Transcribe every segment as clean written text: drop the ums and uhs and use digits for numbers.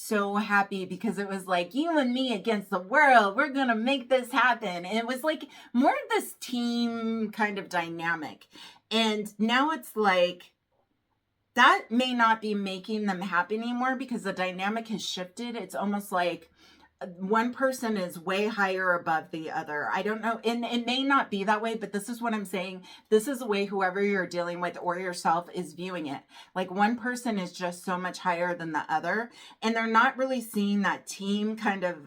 so happy because it was like you and me against the world. We're going to make this happen. And it was like more of this team kind of dynamic. And now it's like that may not be making them happy anymore because the dynamic has shifted. It's almost like one person is way higher above the other. I don't know. And it may not be that way, but this is what I'm saying. This is the way whoever you're dealing with or yourself is viewing it. Like one person is just so much higher than the other. And they're not really seeing that team kind of,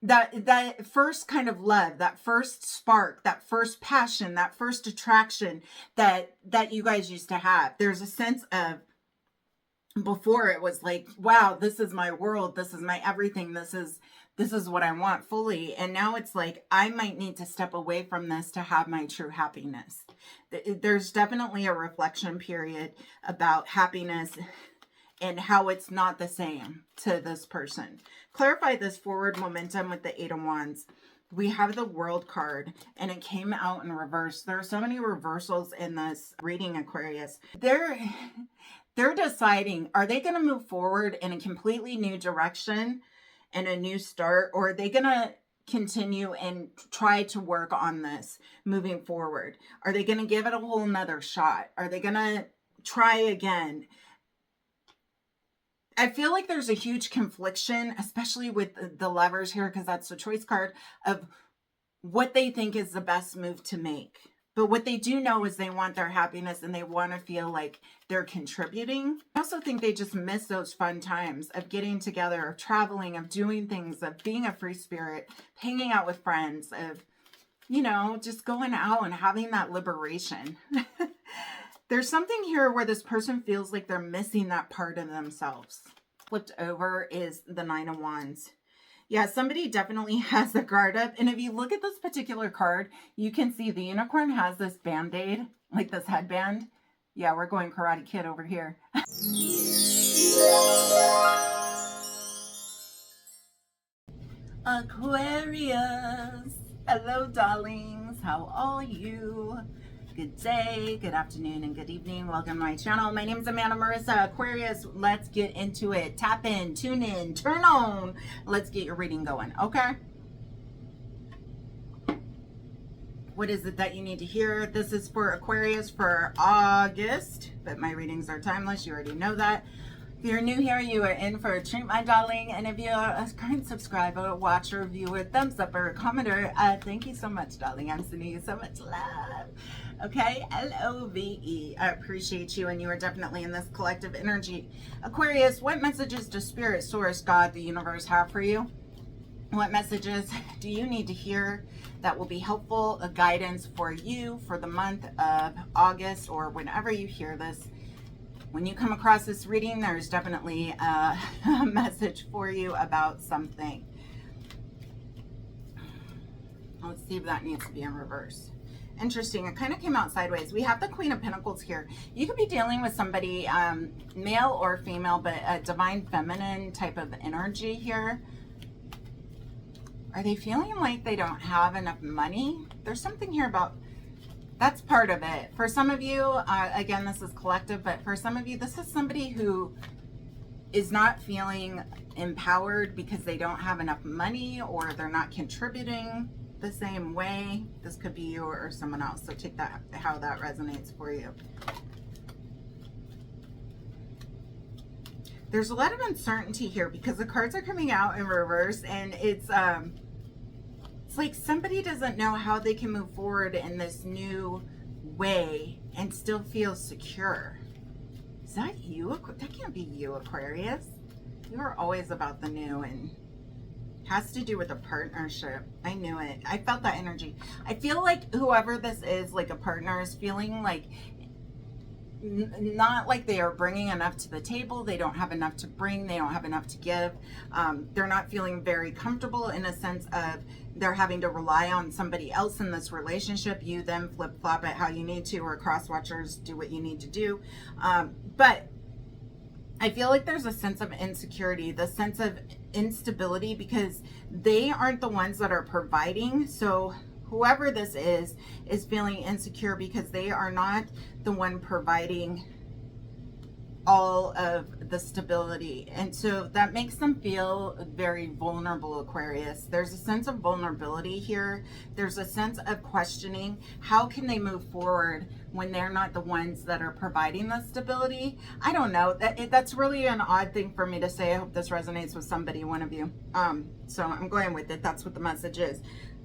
that first kind of love, that first spark, that first passion, that first attraction that you guys used to have. There's a sense of, before it was like, wow, this is my world, this is my everything, this is what I want fully. And now it's like I might need to step away from this to have my true happiness. There's definitely a reflection period about happiness and how it's not the same to this person. Clarify this forward momentum with the Eight of Wands. We have the World card and it came out in reverse. There are so many reversals in this reading, Aquarius. They're deciding, are they going to move forward in a completely new direction and a new start? Or are they going to continue and try to work on this moving forward? Are they going to give it a whole nother shot? Are they going to try again? I feel like there's a huge confliction, especially with the Lovers here, because that's the choice card, of what they think is the best move to make. But what they do know is they want their happiness and they want to feel like they're contributing. I also think they just miss those fun times of getting together, of traveling, of doing things, of being a free spirit, hanging out with friends, of, you know, just going out and having that liberation. There's something here where this person feels like they're missing that part of themselves. Flipped over is the Nine of Wands. Yeah, somebody definitely has their guard up. And if you look at this particular card, you can see the unicorn has this band-aid, like this headband. Yeah, we're going Karate Kid over here. Aquarius. Hello, darlings. How are you? Good day, good afternoon, and good evening. Welcome to my channel. My name is Marissa. Aquarius, let's get into it. Tap in, tune in, turn on. Let's get your reading going, okay? What is it that you need to hear? This is for Aquarius for August, but my readings are timeless. You already know that. If you're new here, you are in for a treat, my darling. And if you're a current subscriber, watcher, viewer, thumbs up, or commenter, thank you so much, darling. I'm sending you so much love. Okay, L-O-V-E. I appreciate you, and you are definitely in this collective energy. Aquarius, what messages does Spirit, Source, God, the universe have for you? What messages do you need to hear that will be helpful, a guidance for you for the month of August, or whenever you hear this? When you come across this reading, there's definitely a message for you about something. Let's see if that needs to be in reverse. Interesting. It kind of came out sideways. We have the Queen of Pentacles here. You could be dealing with somebody, male or female, but a divine feminine type of energy here. Are they feeling like they don't have enough money? There's something here about, that's part of it. For some of you, again, this is collective, but for some of you, this is somebody who is not feeling empowered because they don't have enough money or they're not contributing the same way. This could be you or someone else. So take that, how that resonates for you. There's a lot of uncertainty here because the cards are coming out in reverse, and it's like somebody doesn't know how they can move forward in this new way and still feel secure. Is that you? That can't be you, Aquarius. You are always about the new, and has to do with a partnership. I knew it. I felt that energy. I feel like whoever this is, like a partner, is feeling like not like they are bringing enough to the table. They don't have enough to bring. They don't have enough to give. They're not feeling very comfortable in a sense of they're having to rely on somebody else in this relationship. You then flip flop it how you need to, or cross watchers do what you need to do. But I feel like there's a sense of insecurity, the sense of instability, because they aren't the ones that are providing. So whoever this is feeling insecure because they are not the one providing all of the stability. And so that makes them feel very vulnerable, Aquarius. There's a sense of vulnerability here. There's a sense of questioning. How can they move forward when they're not the ones that are providing the stability? I don't know. That's really an odd thing for me to say. I hope this resonates with somebody, one of you. So I'm going with it. That's what the message is.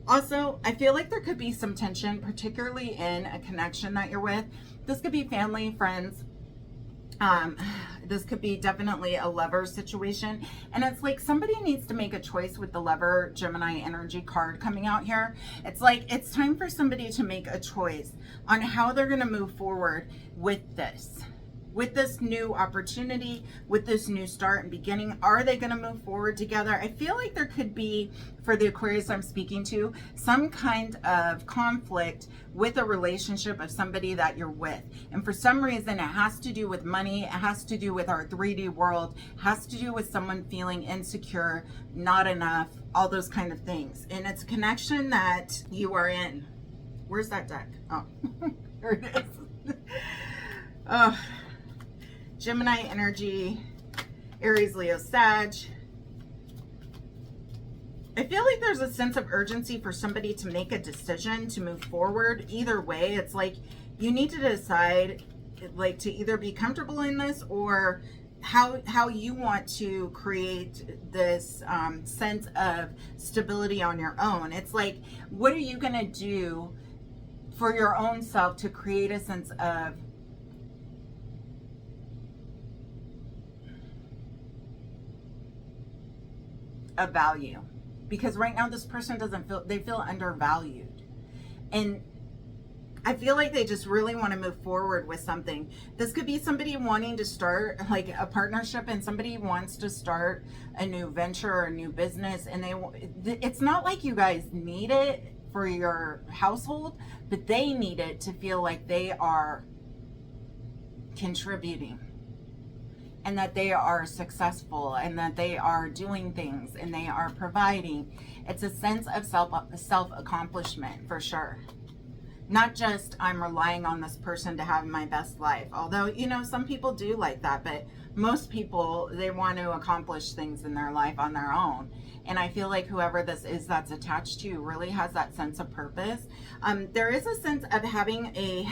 Also, I feel like there could be some tension, particularly in a connection that you're with. This could be family, friends. This could be definitely a lover situation. And it's like somebody needs to make a choice with the lover Gemini energy card coming out here. It's like it's time for somebody to make a choice on how they're going to move forward with this new opportunity, with this new start and beginning. Are they going to move forward together? I feel like there could be, for the Aquarius I'm speaking to, some kind of conflict with a relationship of somebody that you're with. And for some reason, it has to do with money. It has to do with our 3D world. It has to do with someone feeling insecure, not enough, all those kind of things. And it's a connection that you are in. Where's that deck? Oh, there it is. Oh. Gemini energy, Aries, Leo, Sag. I feel like there's a sense of urgency for somebody to make a decision to move forward. Either way, it's like you need to decide, like, to either be comfortable in this or how you want to create this sense of stability on your own. It's like, what are you going to do for your own self to create a sense of value? Because right now this person doesn't feel, they feel undervalued. And I feel like they just really want to move forward with something. This could be somebody wanting to start like a partnership, and somebody wants to start a new venture or a new business, and it's not like you guys need it for your household, but they need it to feel like they are contributing, and that they are successful, and that they are doing things, and they are providing. It's a sense of self-accomplishment for sure. Not just I'm relying on this person to have my best life. Although, you know, some people do like that, but most people, they want to accomplish things in their life on their own. And I feel like whoever this is that's attached to you really has that sense of purpose. There is a sense of having a,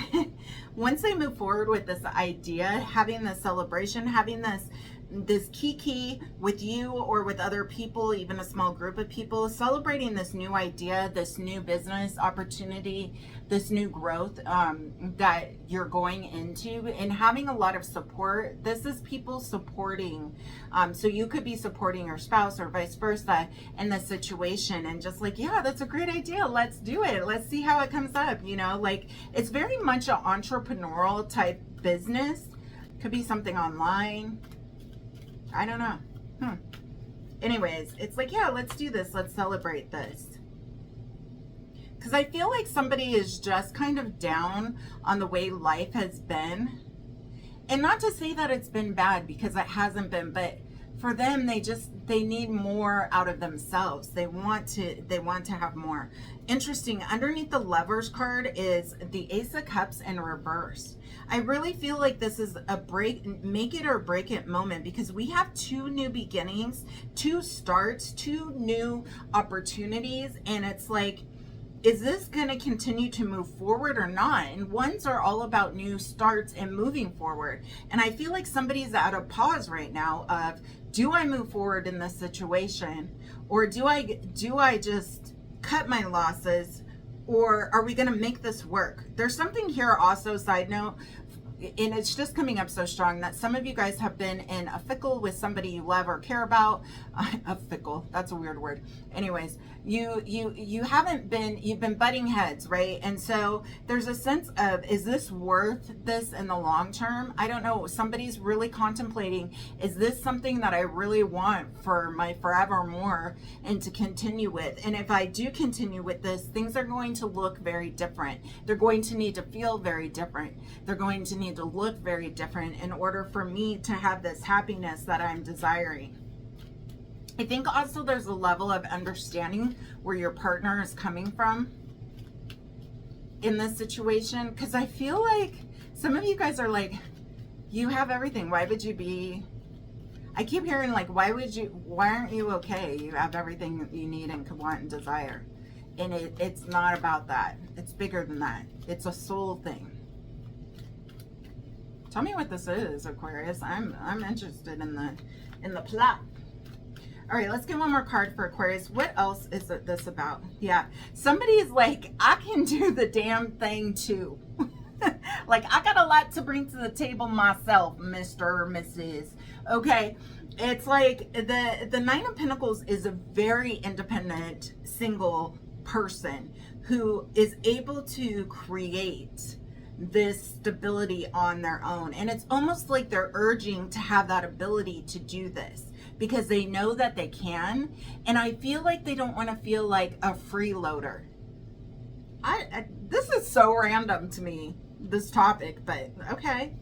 once they move forward with this idea, having this celebration, having this kiki with you or with other people, even a small group of people, celebrating this new idea, this new business opportunity, this new growth that you're going into, and having a lot of support. This is people supporting. So you could be supporting your spouse or vice versa in this situation, and just like, yeah, that's a great idea. Let's do it. Let's see how it comes up. You know, like it's very much an entrepreneurial type business. Could be something online. I don't know. Anyways, it's like, yeah, let's do this. Let's celebrate this. Because I feel like somebody is just kind of down on the way life has been. And not to say that it's been bad, because it hasn't been, but for them, they need more out of themselves. They want to have more. Interesting. Underneath the Lovers card is the Ace of Cups in reverse. I really feel like this is a make it or break it moment, because we have two new beginnings, two starts, two new opportunities. And it's like, is this going to continue to move forward or not? And ones are all about new starts and moving forward. And I feel like somebody's at a pause right now of, do I move forward in this situation, or do I just cut my losses, or are we going to make this work? There's something here also, side note, and it's just coming up so strong, that some of you guys have been in a fickle with somebody you love or care about. A fickle, that's a weird word. Anyways, you haven't been, you've been butting heads, right? And so there's a sense of, is this worth this in the long term? I don't know. Somebody's really contemplating, is this something that I really want for my forevermore and to continue with? And if I do continue with this, things are going to look very different. They're going to need to feel very different. They're going to need to look very different in order for me to have this happiness that I'm desiring. I think also there's a level of understanding where your partner is coming from in this situation, because I feel like some of you guys are like, You have everything. Why would you be, I keep hearing like, why aren't you okay? You have everything that you need and could want and desire. And it's not about that. It's bigger than that. It's a soul thing. Tell me what this is, Aquarius. I'm interested in the plot. All right, let's get one more card for Aquarius. What else is this about? Yeah, somebody's like, I can do the damn thing too. Like, I got a lot to bring to the table myself, Mr. or Mrs. Okay, it's like the Nine of Pentacles is a very independent, single person who is able to create this stability on their own. And it's almost like they're urging to have that ability to do this because they know that they can. And I feel like they don't want to feel like a freeloader. This is so random to me, this topic, but okay.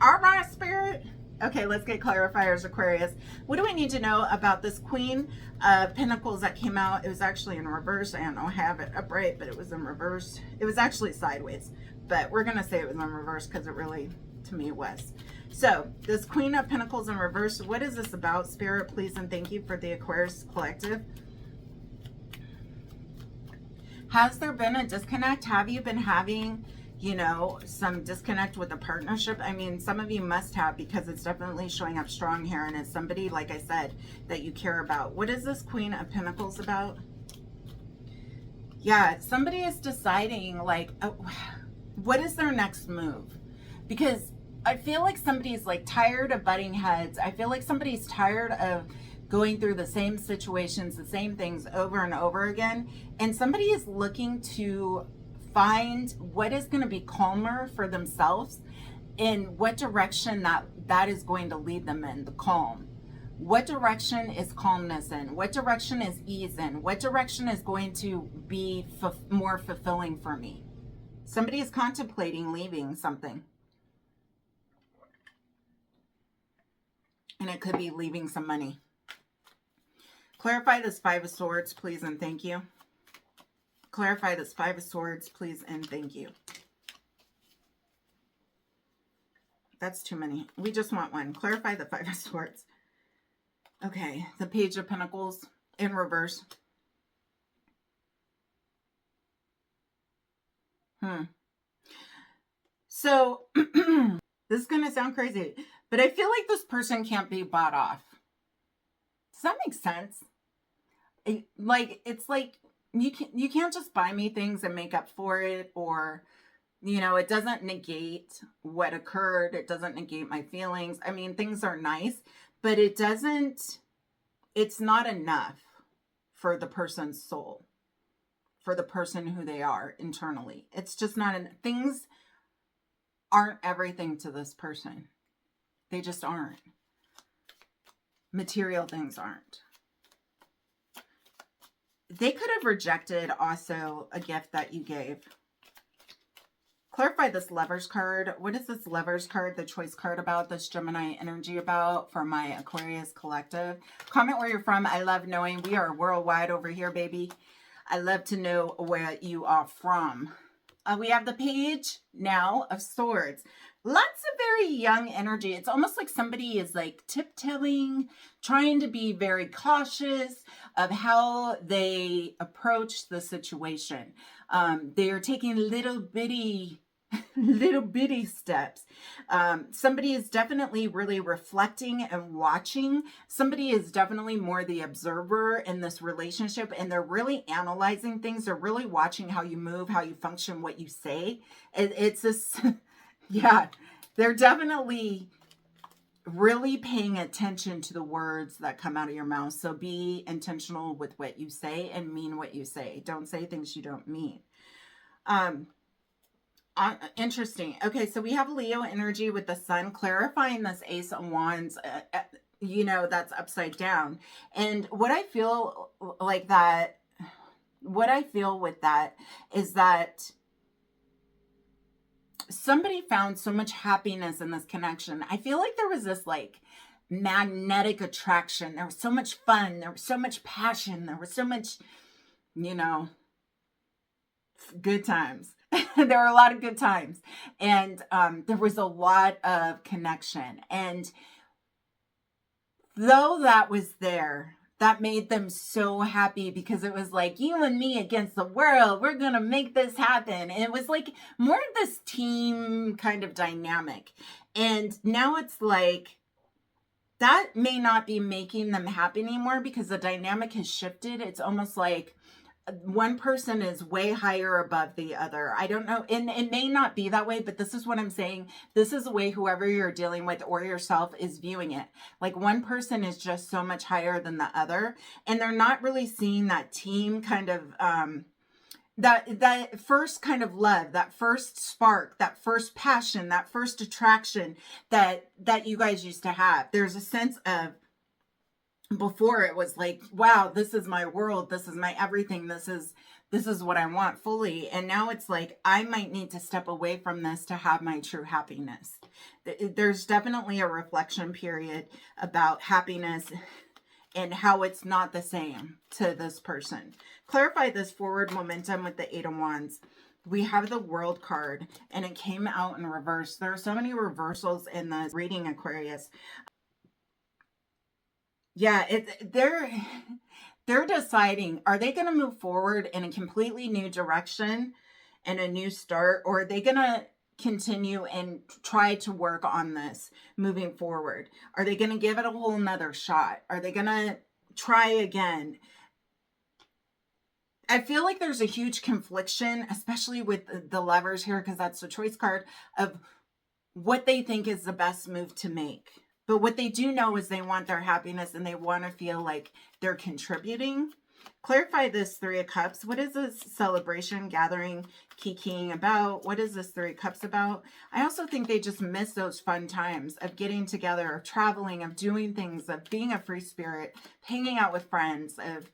All right, Spirit. Okay, let's get clarifiers, Aquarius. What do we need to know about this Queen of Pentacles that came out? It was actually in reverse. I don't know, I have it upright, but it was in reverse. It was actually sideways, but we're going to say it was in reverse because it really, to me, was. So, this Queen of Pentacles in reverse, what is this about? Spirit, please and thank you for the Aquarius Collective. Has there been a disconnect? Have you been having, you know, some disconnect with a partnership? I mean, some of you must have because it's definitely showing up strong here. And it's somebody, like I said, that you care about. What is this Queen of Pentacles about? Yeah, somebody is deciding like, oh, what is their next move? Because I feel like somebody's like tired of butting heads. I feel like somebody's tired of going through the same situations, the same things over and over again. And somebody is looking to find what is going to be calmer for themselves in what direction that is going to lead them in, the calm. What direction is calmness in? What direction is ease in? What direction is going to be more fulfilling for me? Somebody is contemplating leaving something. And it could be leaving some money. Clarify this Five of Swords, please and thank you. Clarify this Five of Swords, please and thank you. That's too many. We just want one. Clarify the Five of Swords. Okay, the Page of Pentacles in reverse. So, this is going to sound crazy, but I feel like this person can't be bought off. Does that make sense? It's like you can't just buy me things and make up for it, or you know, it doesn't negate what occurred. It doesn't negate my feelings. I mean, things are nice, but it's not enough for the person's soul, for the person who they are internally. It's just not things aren't everything to this person. They just aren't. Material things aren't. They could have rejected also a gift that you gave. Clarify this Lovers card. What is this Lovers card, the choice card about, this Gemini energy about for my Aquarius collective? Comment where you're from. I love knowing. We are worldwide over here, baby. I love to know where you are from. We have the Page now of Swords. Lots of very young energy. It's almost like somebody is like tiptoeing, trying to be very cautious of how they approach the situation. They are taking little bitty steps. Somebody is definitely really reflecting and watching. Somebody is definitely more the observer in this relationship, and they're really analyzing things. They're really watching how you move, how you function, what you say. It's this, yeah, they're definitely really paying attention to the words that come out of your mouth. So be intentional with what you say and mean what you say. Don't say things you don't mean. Interesting. Okay, so we have Leo energy with the Sun, clarifying this Ace of Wands, you know, that's upside down. And what I feel like that, what I feel with that is that somebody found so much happiness in this connection. I feel like there was this like magnetic attraction. There was so much fun. There was so much passion. There was so much, you know, good times. There were a lot of good times. And there was a lot of connection. And though that was there, that made them so happy because it was like you and me against the world. We're going to make this happen. And it was like more of this team kind of dynamic. And now it's like that may not be making them happy anymore because the dynamic has shifted. It's almost like one person is way higher above the other. I don't know. And it may not be that way, but this is what I'm saying. This is the way whoever you're dealing with or yourself is viewing it. Like one person is just so much higher than the other. And they're not really seeing that team kind of, that first kind of love, that first spark, that first passion, that first attraction that you guys used to have. There's a sense of, before it was like, wow, this is my world, this is my everything, this is what I want fully. And now it's like I might need to step away from this to have my true happiness. There's definitely a reflection period about happiness and how it's not the same to this person. Clarify this forward momentum with the 8 of Wands. We have the World card and it came out in reverse. There are so many reversals in the reading, Aquarius. Yeah, they're deciding, are they going to move forward in a completely new direction and a new start, or are they going to continue and try to work on this moving forward? Are they going to give it a whole nother shot? Are they going to try again? I feel like there's a huge confliction, especially with the Lovers here, because that's the choice card, of what they think is the best move to make. But what they do know is they want their happiness and they want to feel like they're contributing. Clarify this 3 of Cups. What is this celebration, gathering, kikiing about? What is this 3 of Cups about? I also think they just miss those fun times of getting together, of traveling, of doing things, of being a free spirit, hanging out with friends, of,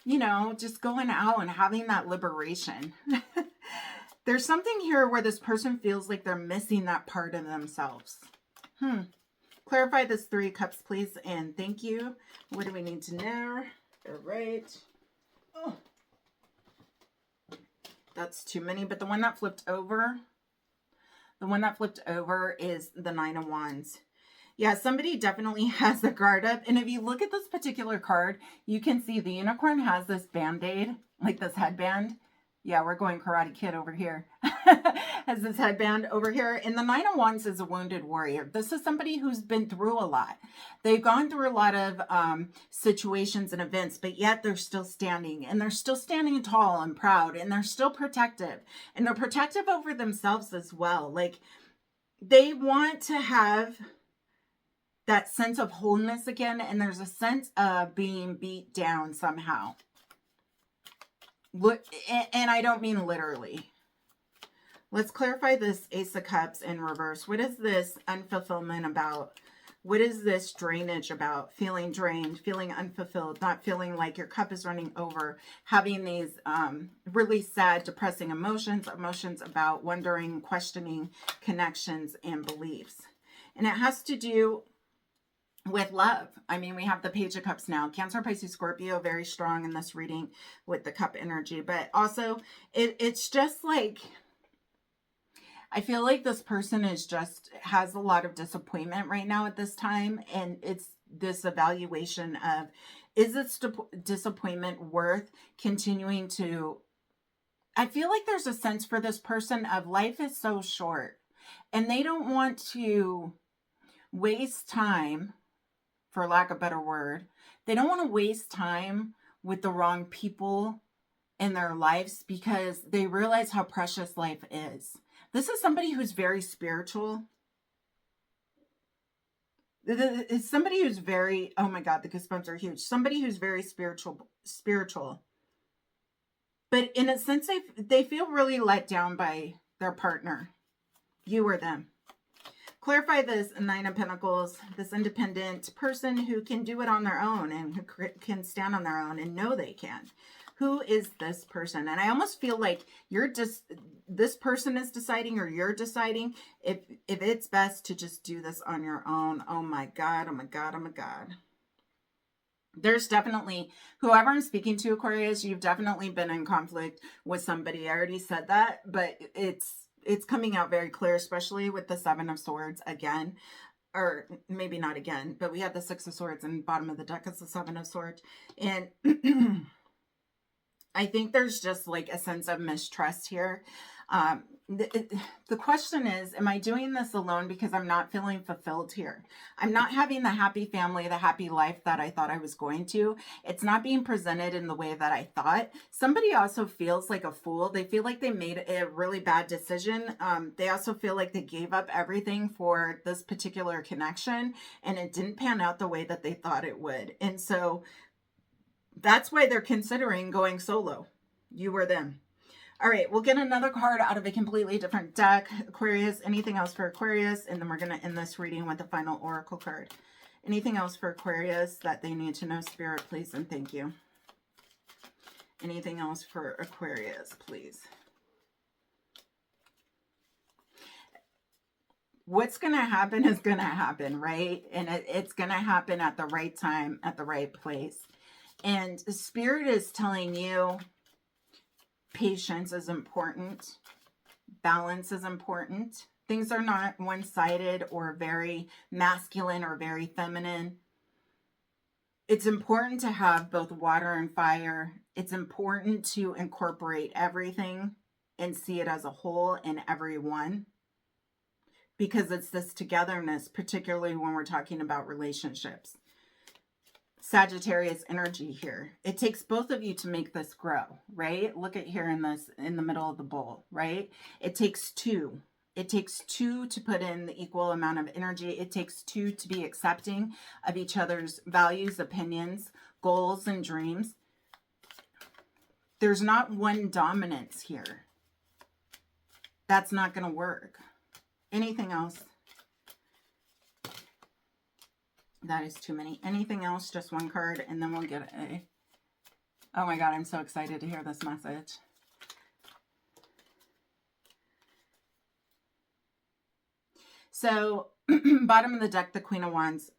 you know, just going out and having that liberation. There's something here where this person feels like they're missing that part of themselves. Clarify this 3 of Cups, please, and thank you. What do we need to know? All right. Oh, that's too many, but the one that flipped over is the 9 of Wands. Yeah, somebody definitely has their guard up. And if you look at this particular card, you can see the unicorn has this band-aid, like this headband. Yeah, we're going Karate Kid over here. Has this headband over here. And the 9 of Wands is a wounded warrior. This is somebody who's been through a lot. They've gone through a lot of situations and events, but yet they're still standing. And they're still standing tall and proud. And they're still protective. And they're protective over themselves as well. Like, they want to have that sense of wholeness again. And there's a sense of being beat down somehow. And I don't mean literally. Let's clarify this Ace of Cups in reverse. What is this unfulfillment about? What is this drainage about? Feeling drained, feeling unfulfilled, not feeling like your cup is running over, having these really sad, depressing emotions about wondering, questioning connections and beliefs. And it has to do with love. I mean, we have the Page of Cups now. Cancer, Pisces, Scorpio, very strong in this reading with the cup energy. But also, it's just like, I feel like this person has a lot of disappointment right now at this time. And it's this evaluation of, is this disappointment worth continuing to... I feel like there's a sense for this person of life is so short. And they don't want to waste time, for lack of a better word. They don't want to waste time with the wrong people in their lives because they realize how precious life is. This is somebody who's very spiritual. It's somebody who's very, oh my God, the goosebumps are huge. Somebody who's very spiritual. But in a sense, they feel really let down by their partner. You or them. Clarify this 9 of Pentacles, this independent person who can do it on their own and who can stand on their own and know they can. Who is this person? And I almost feel like this person is deciding, or you're deciding if it's best to just do this on your own. Oh my God, oh my God, oh my God. There's definitely, whoever I'm speaking to, Aquarius, you've definitely been in conflict with somebody. I already said that, but it's coming out very clear, especially with the Seven of Swords again, or maybe not again, but we had the Six of Swords and bottom of the deck is the Seven of Swords. And I think there's just like a sense of mistrust here. The question is, am I doing this alone because I'm not feeling fulfilled here? I'm not having the happy family, the happy life that I thought I was going to. It's not being presented in the way that I thought. Somebody also feels like a fool. They feel like they made a really bad decision. They also feel like they gave up everything for this particular connection and it didn't pan out the way that they thought it would. And so that's why they're considering going solo. You or them. All right, we'll get another card out of a completely different deck. Aquarius, anything else for Aquarius? And then we're going to end this reading with the final oracle card. Anything else for Aquarius that they need to know, Spirit, please, and thank you. Anything else for Aquarius, please? What's going to happen is going to happen, right? And it's going to happen at the right time, at the right place. And the Spirit is telling you patience is important. Balance is important. Things are not one-sided or very masculine or very feminine. It's important to have both water and fire. It's important to incorporate everything and see it as a whole in everyone. Because it's this togetherness, particularly when we're talking about relationships. Sagittarius energy here. It takes both of you to make this grow, right? Look at here in the middle of the bowl, right? It takes two. It takes two to put in the equal amount of energy. It takes two to be accepting of each other's values, opinions, goals, and dreams. There's not one dominance here. That's not going to work. Anything else? That is too many. Anything else? Just one card, and then we'll get a... Oh my God, I'm so excited to hear this message. So, bottom of the deck, the Queen of Wands.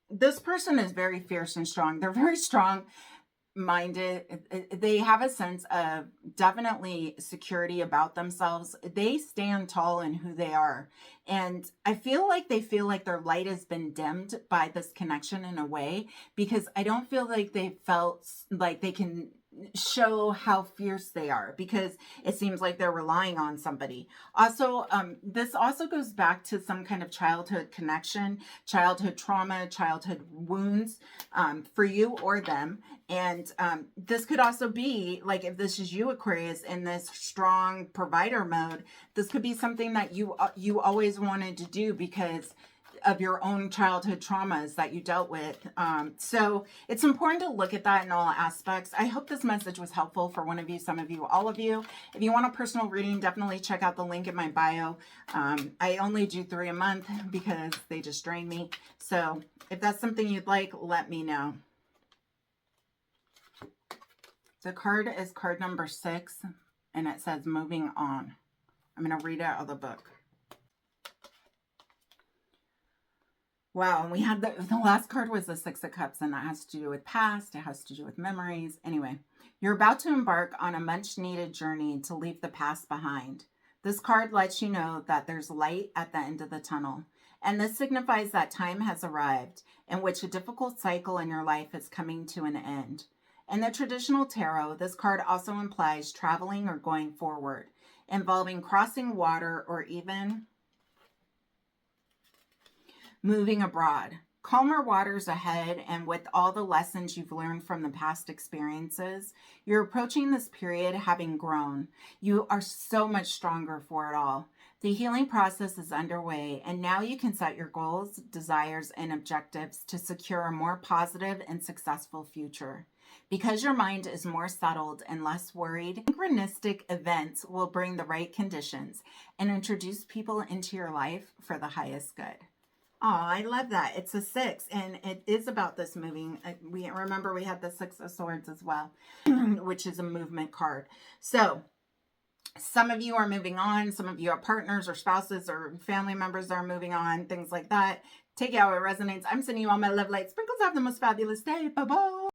This person is very fierce and strong. They're very strong-minded. They have a sense of definitely security about themselves. They stand tall in who they are. And I feel like they feel like their light has been dimmed by this connection in a way, because I don't feel like they felt like they can show how fierce they are, because it seems like they're relying on somebody. Also, this also goes back to some kind of childhood connection, childhood trauma, childhood wounds, for you or them. And this could also be like, if this is you, Aquarius, in this strong provider mode, this could be something that you always wanted to do because of your own childhood traumas that you dealt with. So it's important to look at that in all aspects. I hope this message was helpful for one of you, some of you, all of you. If you want a personal reading, definitely check out the link in my bio. I only do 3 a month because they just drain me. So if that's something you'd like, let me know. The card is card number 6, and it says moving on. I'm going to read it out of the book. Wow, and we had the last card was the 6 of Cups, and that has to do with past, it has to do with memories. Anyway, you're about to embark on a much-needed journey to leave the past behind. This card lets you know that there's light at the end of the tunnel, and this signifies that time has arrived in which a difficult cycle in your life is coming to an end. In the traditional tarot, this card also implies traveling or going forward, involving crossing water or even moving abroad. Calmer waters ahead, and with all the lessons you've learned from the past experiences, you're approaching this period having grown. You are so much stronger for it all. The healing process is underway, and now you can set your goals, desires, and objectives to secure a more positive and successful future. Because your mind is more settled and less worried, synchronistic events will bring the right conditions and introduce people into your life for the highest good. Oh, I love that. It's a 6, and it is about this moving. We remember we had the 6 of Swords as well, which is a movement card. So some of you are moving on. Some of you are partners or spouses or family members that are moving on, things like that. Take it how it resonates. I'm sending you all my love light sprinkles. Have the most fabulous day. Bye-bye.